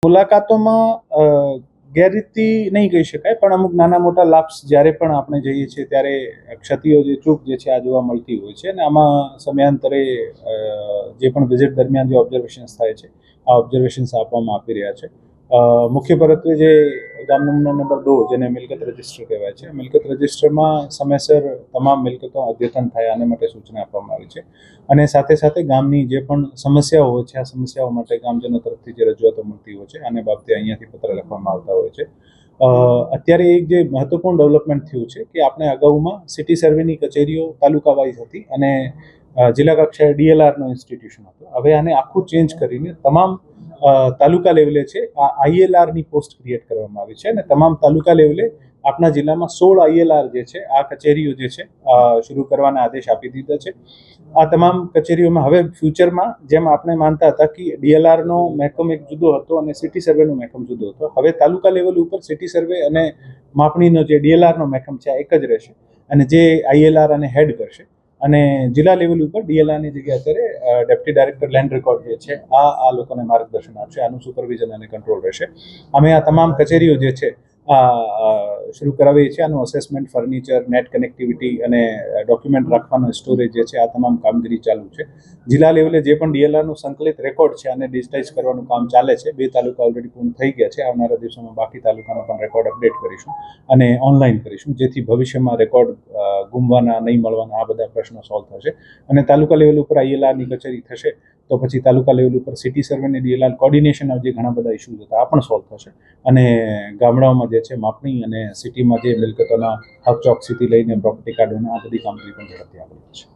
મુલાકાતોમાં ગેરરીતિ નહીં કહી શકાય, પણ અમુક નાના મોટા લાભ્સ જ્યારે પણ આપણે જઈએ છીએ ત્યારે ક્ષતિઓ જે ચૂક જે છે આ જોવા મળતી હોય છે. અને આમાં સમયાંતરે જે પણ વિઝિટ દરમિયાન જે ઓબ્ઝર્વેશન્સ થાય છે આ ઓબ્ઝર્વેશન્સ આપી રહ્યા છે. મુખ્ય પરત્વે જે ગામ નમૂના નંબર 2 જેને મિલકત રજિસ્ટર કહેવાય છે, મિલકત રજિસ્ટરમાં સમયસર તમામ મિલકતો અદ્યતન થાય આને માટે સૂચના આપવામાં આવી છે. અને સાથે સાથે ગામની જે પણ સમસ્યાઓ હોય છે આ સમસ્યાઓ માટે ગામજનો તરફથી જે રજૂઆતો મળતી હોય છે આને બાબતે અહીંયાથી પત્ર લખવામાં આવતા હોય છે. અત્યારે એક જે મહત્વપૂર્ણ ડેવલપમેન્ટ થયું છે કે આપણે અગાઉમાં સિટી સર્વેની કચેરીઓ તાલુકા વાઇઝ હતી અને જિલ્લા કક્ષાએ DLRનો ઇન્સ્ટિટ્યુશન હતો. હવે આને આખું ચેન્જ કરીને તમામ તાલુકા લેવલે છે આ ILRની પોસ્ટ ક્રિએટ કરવામાં આવી છે અને તમામ તાલુકા લેવલે આપણા જિલ્લામાં 16 ILR જે છે આ કચેરીઓ જે છે શરૂ કરવાના આદેશ આપી દીધા છે. આ તમામ કચેરીઓમાં હવે ફ્યુચરમાં જેમ આપણે માનતા હતા કે DLRનો મહેકમ એક જુદો હતો અને સિટી સર્વેનો મહેકમ જુદો હતો, હવે તાલુકા લેવલ ઉપર સિટી સર્વે અને માપણીનો જે DLRનો મહેકમ છે આ એક જ રહેશે અને જે ILR અને હેડ કરશે. અને જિલ્લા લેવલ ઉપર DLRની જગ્યાએ અત્યારે ડેપ્યુટી ડાયરેક્ટર લેન્ડ રેકોર્ડ જે છે આ લોકોને માર્ગદર્શન આપશે, આનું સુપરવિઝન અને કંટ્રોલ રહેશે. અમે આ તમામ કચેરીઓ જે છે શરૂ કરાવીએ છીએ. આનું અસેસમેન્ટ, ફર્નિચર, નેટ કનેક્ટિવિટી અને ડોક્યુમેન્ટ રાખવાનો સ્ટોરેજ જે છે આ તમામ કામગીરી ચાલુ છે. જિલ્લા લેવલે જે પણ DLRનું સંકલિત રેકોર્ડ છે આને ડિજિટાઇઝ કરવાનું કામ ચાલે છે. 2 તાલુકા ઓલરેડી પૂર્ણ થઈ ગયા છે. આવનારા દિવસોમાં બાકી તાલુકાનો પણ રેકોર્ડ અપડેટ કરીશું અને ઓનલાઈન કરીશું, જેથી ભવિષ્યમાં રેકોર્ડ ગુમવાના, નહીં મળવાના આ બધા પ્રશ્નો સોલ્વ થશે. અને તાલુકા લેવલ ઉપર ILRની કચેરી થશે તો પછી તાલુકા લેવલ ઉપર સિટી સર્વે અને DLR કોર્ડિનેશન જે ઘણા બધા ઇસ્યુઝ હતા આ પણ સોલ્વ થશે. અને ગામડાઓમાં જે છે માપણી અને સિટીમાં જે મિલકતોના હક ચોકસીથી લઈને પ્રોપર્ટી કાર્ડોના આ બધી કામગીરી પણ ઝડપથી આગળ વધશે.